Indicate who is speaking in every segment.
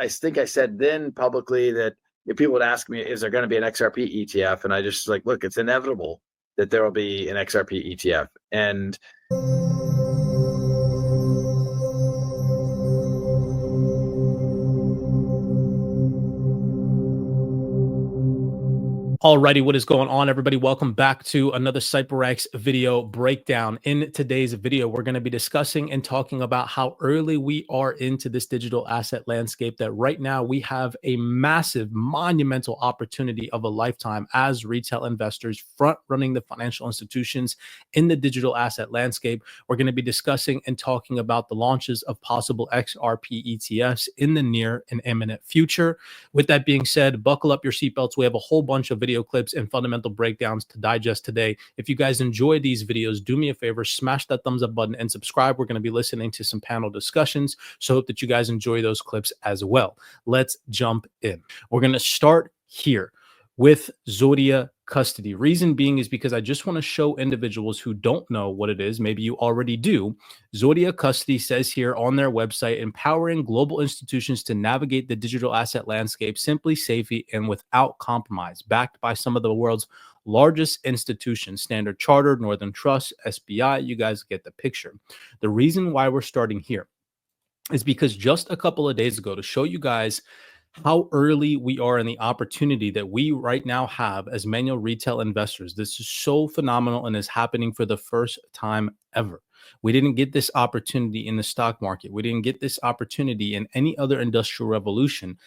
Speaker 1: I think I said then publicly that if people would ask me, is there going to be an XRP ETF? And I just like, look, it's inevitable that there will be an XRP ETF. And
Speaker 2: Alrighty, what is going on, everybody? Welcome back to another CYPRX video breakdown. In today's video, we're going to be discussing and talking about how early we are into this digital asset landscape, that right now we have a massive, monumental opportunity of a lifetime as retail investors front running the financial institutions in the digital asset landscape. We're going to be discussing and talking about the launches of possible Xrp ETFs in the near and imminent future. With that being said, buckle up your seatbelts. We have a whole bunch of video clips and fundamental breakdowns to digest today. If you guys enjoy these videos, do me a favor, smash that thumbs up button and subscribe. We're going to be listening to some panel discussions, so hope that you guys enjoy those clips as well. Let's jump in. We're going to start here with Zodia custody. Reason being is because I just want to show individuals who don't know what it is. Maybe you already do. Zodia custody says here on their website, empowering global institutions to navigate the digital asset landscape simply, safely, and without compromise, backed by some of the world's largest institutions, Standard Chartered, Northern Trust, SBI. You guys get the picture. The reason why we're starting here is because just a couple of days ago, to show you guys how early we are in the opportunity that we right now have as manual retail investors. This is so phenomenal and is happening for the first time ever. We didn't get this opportunity in the stock market. We didn't get this opportunity in any other industrial revolution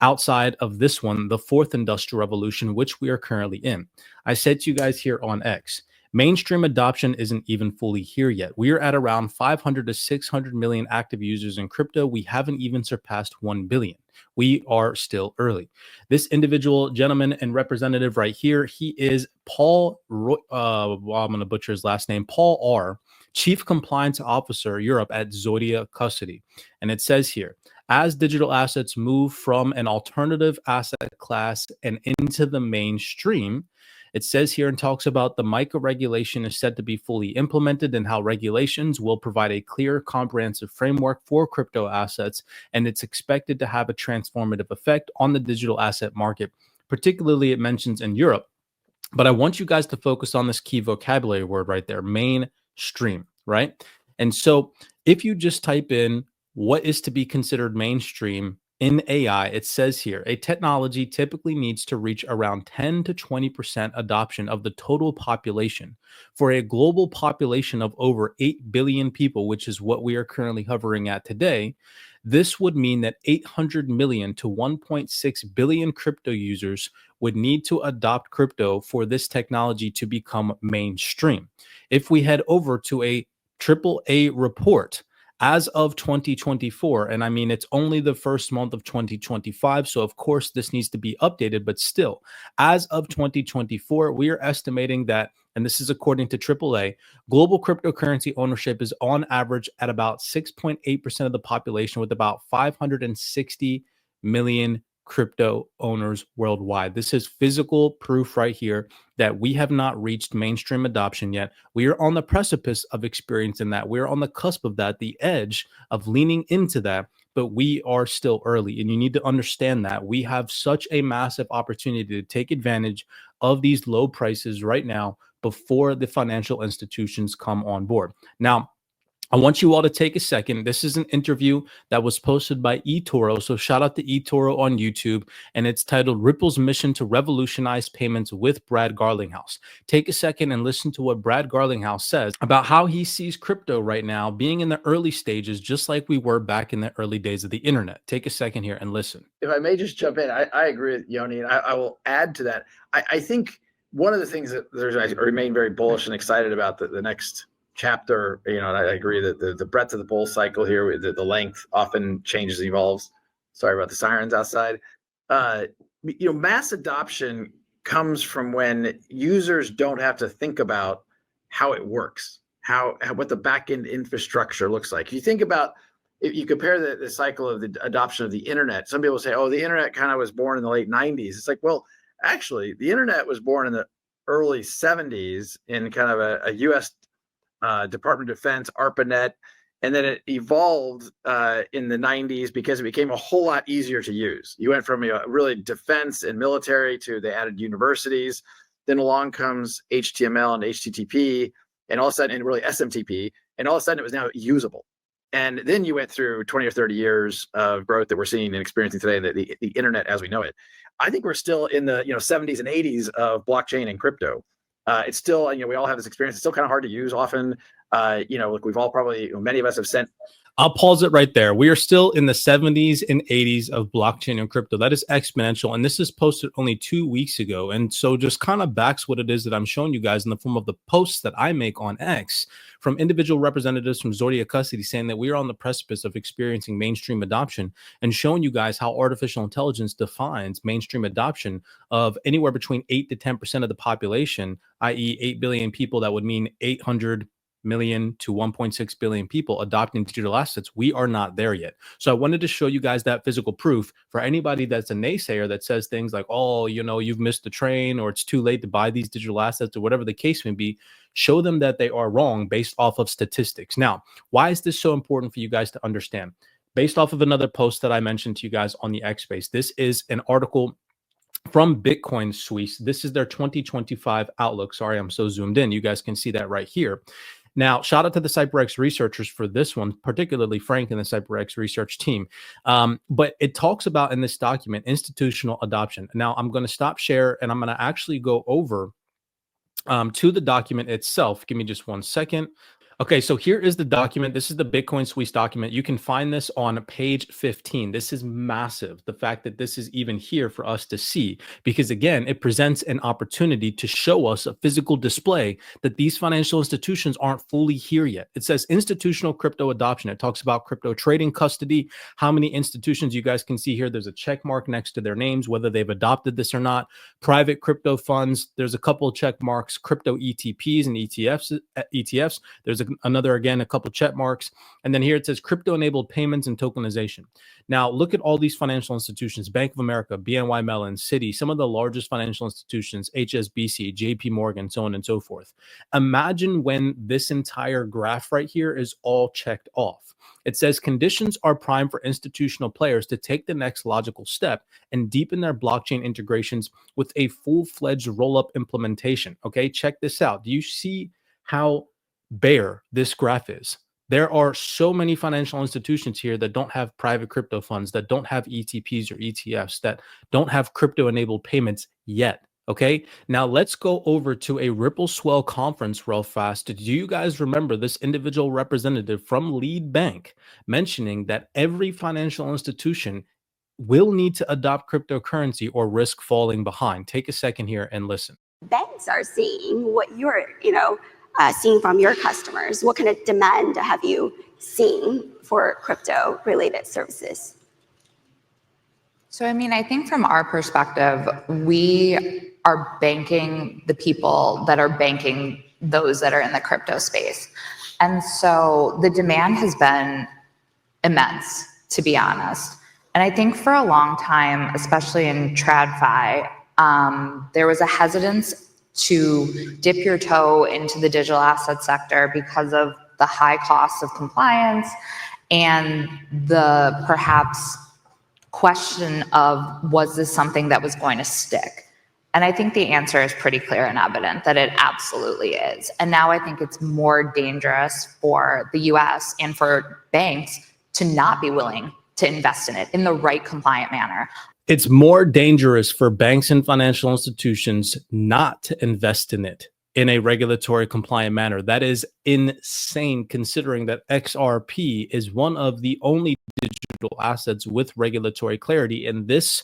Speaker 2: outside of this one, the fourth industrial revolution, which we are currently in. I said to you guys here on X, mainstream adoption isn't even fully here yet. We are at around 500 to 600 million active users in crypto. We haven't even surpassed 1 billion. We are still early. This individual gentleman and representative right here, he is Paul, I'm going to butcher his last name, Paul R., Chief Compliance Officer Europe at Zodia Custody. And it says here, as digital assets move from an alternative asset class and into the mainstream, it says here and talks about the MiCA regulation is set to be fully implemented and how regulations will provide a clear, comprehensive framework for crypto assets, and it's expected to have a transformative effect on the digital asset market. Particularly, it mentions in Europe. But I want you guys to focus on this key vocabulary word right there, mainstream, right? And so if you just type in what is to be considered mainstream in AI, it says here, a technology typically needs to reach around 10 to 20% adoption of the total population. For a global population of over 8 billion people, which is what we are currently hovering at today, this would mean that 800 million to 1.6 billion crypto users would need to adopt crypto for this technology to become mainstream. If we head over to a AAA report, as of 2024, and I mean, it's only the first month of 2025, so of course this needs to be updated, but still, as of 2024, we are estimating that, and this is according to AAA, global cryptocurrency ownership is on average at about 6.8% of the population, with about 560 million crypto owners worldwide. This is physical proof right here that we have not reached mainstream adoption yet. We are on the precipice of experiencing that. We're on the cusp of that, the edge of leaning into that, but we are still early. And you need to understand that we have such a massive opportunity to take advantage of these low prices right now before the financial institutions come on board. Now, I want you all to take a second. This is an interview that was posted by eToro. So shout out to eToro on YouTube, and it's titled Ripple's Mission to Revolutionize Payments with Brad Garlinghouse. Take a second and listen to what Brad Garlinghouse says about how he sees crypto right now being in the early stages, just like we were back in the early days of the internet. Take a second here and listen.
Speaker 1: If I may just jump in, I agree with Yoni, and I will add to that. I think one of the things that I remain very bullish and excited about the next chapter, and I agree that the breadth of the bull cycle here, the length often changes and evolves. Sorry about the sirens outside. Mass adoption comes from when users don't have to think about how it works, what the back-end infrastructure looks like. If you think about, if you compare the cycle of the adoption of the internet, some people say, oh, the internet kind of was born in the late 90s. It's like, well, actually, the internet was born in the early 70s in kind of a U.S. Department of Defense, ARPANET, And then it evolved in the 90s because it became a whole lot easier to use. You went from really defense and military to they added universities. Then along comes HTML and HTTP, and all of a sudden, and really SMTP, and all of a sudden it was now usable. And then you went through 20 or 30 years of growth that we're seeing and experiencing today, the internet as we know it. I think we're still in the 70s and 80s of blockchain and crypto. It's still, we all have this experience. It's still kind of hard to use often. Look, we've all probably, many of us have sent.
Speaker 2: I'll pause it right there. We are still in the 70s and 80s of blockchain and crypto. That is exponential. And this is posted only 2 weeks ago. And so just kind of backs what it is that I'm showing you guys in the form of the posts that I make on X from individual representatives from Zordia Custody saying that we are on the precipice of experiencing mainstream adoption, and showing you guys how artificial intelligence defines mainstream adoption of anywhere between 8 to 10% of the population, i.e. 8 billion people. That would mean 800 million to 1.6 billion people adopting digital assets. We are not there yet. So I wanted to show you guys that physical proof for anybody that's a naysayer that says things like, oh, you've missed the train, or it's too late to buy these digital assets, or whatever the case may be. Show them that they are wrong based off of statistics. Now, why is this so important for you guys to understand? Based off of another post that I mentioned to you guys on the X Space, this is an article from Bitcoin Suisse. This is their 2025 outlook. Sorry, I'm so zoomed in. You guys can see that right here. Now, shout out to the CYPRX researchers for this one, particularly Frank and the CYPRX research team. But it talks about in this document, institutional adoption. Now, I'm going to stop share and I'm going to actually go over to the document itself. Give me just 1 second. Okay, so here is the document. This is the Bitcoin Suisse document. You can find this on page 15. This is massive, the fact that this is even here for us to see, because again, it presents an opportunity to show us a physical display that these financial institutions aren't fully here yet. It says institutional crypto adoption. It talks about crypto trading custody, how many institutions. You guys can see here, there's a check mark next to their names, whether they've adopted this or not. Private crypto funds, there's a couple of check marks. Crypto ETPs and ETFs, there's a couple check marks. And then here it says crypto enabled payments and tokenization. Now look at all these financial institutions: Bank of America, BNY Mellon, Citi, some of the largest financial institutions, HSBC, JP Morgan, so on and so forth. Imagine when this entire graph right here is all checked off. It says conditions are prime for institutional players to take the next logical step and deepen their blockchain integrations with a full-fledged roll-up implementation. Okay, check this out. Do you see how bare this graph is? There are so many financial institutions here that don't have private crypto funds, that don't have ETPs or ETFs, that don't have crypto-enabled payments yet. Okay, now let's go over to a Ripple Swell conference real fast. Do you guys remember this individual representative from Lead Bank mentioning that every financial institution will need to adopt cryptocurrency or risk falling behind? Take a second here and listen.
Speaker 3: Banks are seeing what you're, seeing from your customers. What kind of demand have you seen for crypto-related services?
Speaker 4: So, I think from our perspective, we are banking the people that are banking those that are in the crypto space. And so the demand has been immense, to be honest. And I think for a long time, especially in TradFi, there was a hesitance to dip your toe into the digital asset sector because of the high costs of compliance and the perhaps question of, was this something that was going to stick? And I think the answer is pretty clear and evident that it absolutely is. And now I think it's more dangerous for the US and for banks to not be willing to invest in it in the right compliant manner.
Speaker 2: It's more dangerous for banks and financial institutions not to invest in it in a regulatory compliant manner. That is insane, considering that XRP is one of the only digital assets with regulatory clarity. And this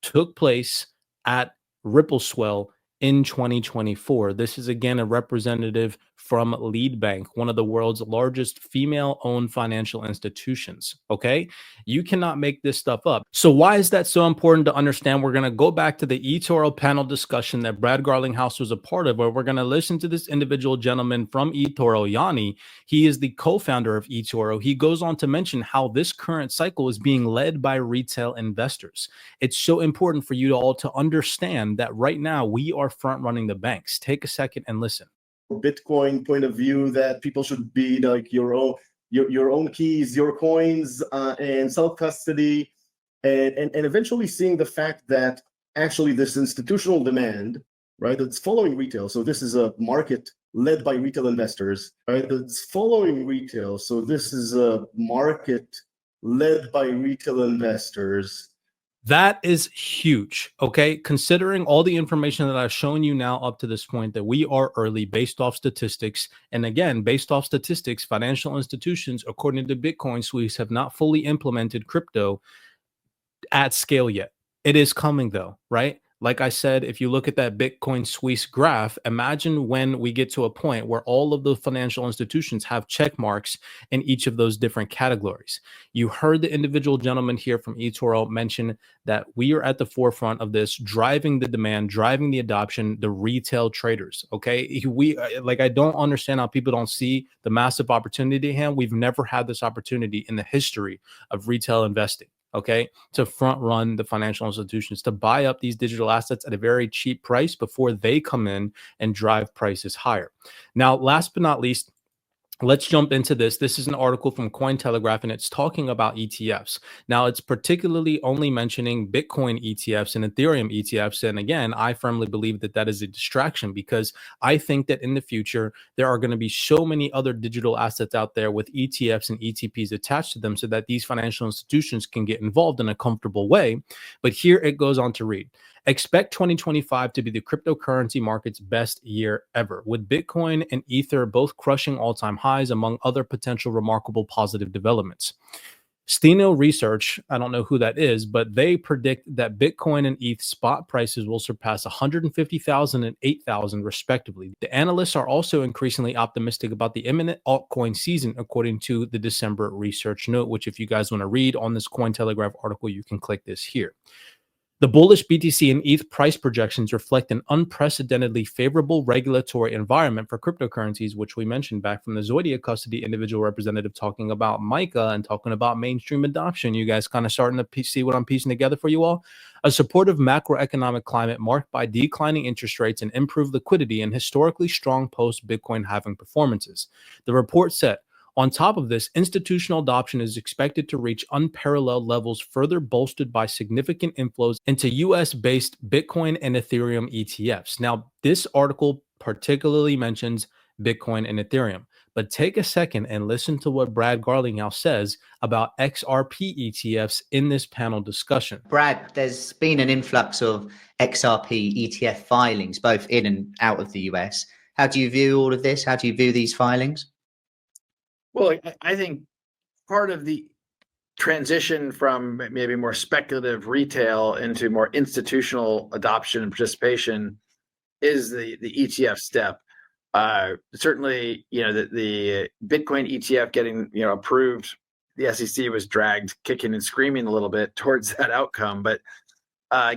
Speaker 2: took place at Ripple Swell in 2024. This is again a representative from Lead Bank, one of the world's largest female-owned financial institutions. Okay, you cannot make this stuff up. So why is that so important to understand? We're going to go back to the eToro panel discussion that Brad Garlinghouse was a part of, where we're going to listen to this individual gentleman from eToro, Yanni. He is the co-founder of eToro. He goes on to mention how this current cycle is being led by retail investors. It's so important for you all to understand that right now we are front running the banks. Take a second and listen.
Speaker 5: Bitcoin point of view, that people should be like your own your own keys, your coins, and self-custody, and eventually seeing the fact that actually this institutional demand, right, that's following retail. So this is a market led by retail investors, right? That's following retail. So this is a market led by retail investors.
Speaker 2: That is huge, okay? Considering all the information that I've shown you now up to this point, that we are early based off statistics. And again, based off statistics, financial institutions, according to Bitcoin Suisse, have not fully implemented crypto at scale yet. It is coming though, right? Like I said, if you look at that Bitcoin Suisse graph, imagine when we get to a point where all of the financial institutions have check marks in each of those different categories. You heard the individual gentleman here from eToro mention that we are at the forefront of this, driving the demand, driving the adoption, the retail traders. Okay. I don't understand how people don't see the massive opportunity at hand. We've never had this opportunity in the history of retail investing. Okay, to front run the financial institutions, to buy up these digital assets at a very cheap price before they come in and drive prices higher. Now, last but not least, let's jump into this. This is an article from Cointelegraph, and it's talking about ETFs. Now, it's particularly only mentioning Bitcoin ETFs and Ethereum ETFs. And again, I firmly believe that that is a distraction, because I think that in the future, there are going to be so many other digital assets out there with ETFs and ETPs attached to them, so that these financial institutions can get involved in a comfortable way. But here it goes on to read. Expect 2025 to be the cryptocurrency market's best year ever, with Bitcoin and Ether both crushing all-time highs, among other potential remarkable positive developments. Steno Research, I don't know who that is, but they predict that Bitcoin and ETH spot prices will surpass 150,000 and 8,000 respectively. The analysts are also increasingly optimistic about the imminent altcoin season, according to the December research note, which if you guys want to read on this Cointelegraph article, you can click this here. The bullish BTC and ETH price projections reflect an unprecedentedly favorable regulatory environment for cryptocurrencies, which we mentioned back from the Zoidia custody individual representative talking about MiCA and talking about mainstream adoption. You guys kind of starting to see what I'm piecing together for you all? A supportive macroeconomic climate marked by declining interest rates and improved liquidity and historically strong post-Bitcoin halving performances. The report said, on top of this, institutional adoption is expected to reach unparalleled levels, further bolstered by significant inflows into US-based Bitcoin and Ethereum ETFs. Now, this article particularly mentions Bitcoin and Ethereum, but take a second and listen to what Brad Garlinghouse says about XRP ETFs in this panel discussion.
Speaker 6: Brad, there's been an influx of XRP ETF filings, both in and out of the US. How do you view all of this? How do you view these filings?
Speaker 1: Well, I think part of the transition from maybe more speculative retail into more institutional adoption and participation is the ETF step. Certainly, the Bitcoin ETF getting approved, the SEC was dragged kicking and screaming a little bit towards that outcome. But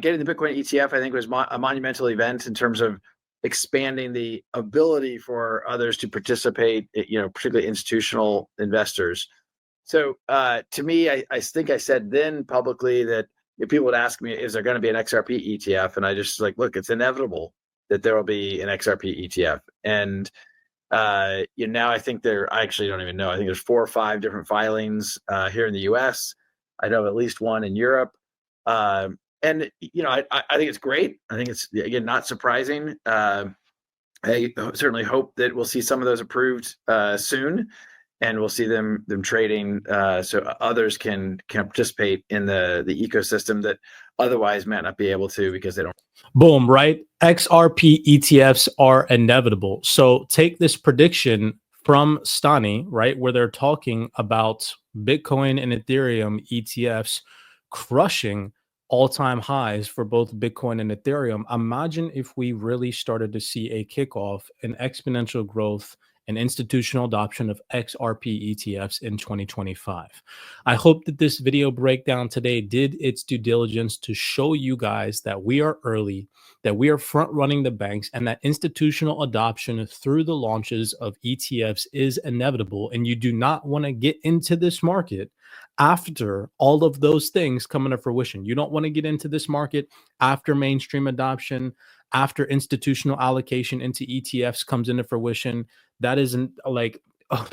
Speaker 1: getting the Bitcoin ETF, I think, was a monumental event in terms of expanding the ability for others to participate, particularly institutional investors. So to me, I think I said then publicly that if people would ask me, is there going to be an XRP ETF? And I just look, it's inevitable that there will be an XRP ETF. And now I think I actually don't even know. I think there's 4 or 5 different filings here in the US. I know at least one in Europe. And I think it's great. I think it's, again, not surprising. I certainly hope that we'll see some of those approved soon, and we'll see them trading so others can participate in the ecosystem that otherwise might not be able to because they don't.
Speaker 2: Boom, right? XRP ETFs are inevitable. So take this prediction from Stani, right, where they're talking about Bitcoin and Ethereum ETFs crushing all-time highs for both Bitcoin and Ethereum. Imagine if we really started to see a kickoff, an exponential growth, and institutional adoption of XRP ETFs in 2025. I hope that this video breakdown today did its due diligence to show you guys that we are early, that we are front running the banks, and that institutional adoption through the launches of ETFs is inevitable. And you do not want to get into this market after all of those things come into fruition. You don't want to get into this market after mainstream adoption, after institutional allocation into ETFs comes into fruition. That isn't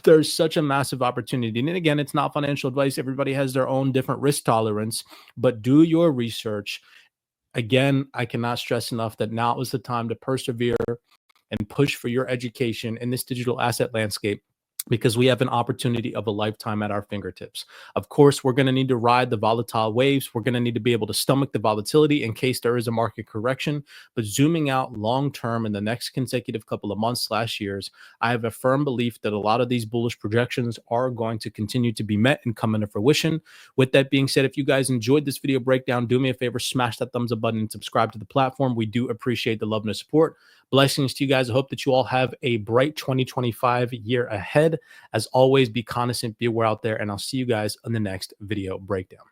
Speaker 2: there's such a massive opportunity. And again, it's not financial advice. Everybody has their own different risk tolerance, but do your research. Again, I cannot stress enough that now is the time to persevere and push for your education in this digital asset landscape, because we have an opportunity of a lifetime at our fingertips. Of course, we're going to need to ride the volatile waves. We're going to need to be able to stomach the volatility in case there is a market correction. But zooming out long term in the next consecutive couple of months / years, I have a firm belief that a lot of these bullish projections are going to continue to be met and come into fruition. With that being said, if you guys enjoyed this video breakdown, do me a favor, smash that thumbs up button and subscribe to the platform. We do appreciate the love and the support. Blessings to you guys. I hope that you all have a bright 2025 year ahead. As always, be cognizant, be aware out there, and I'll see you guys on the next video breakdown.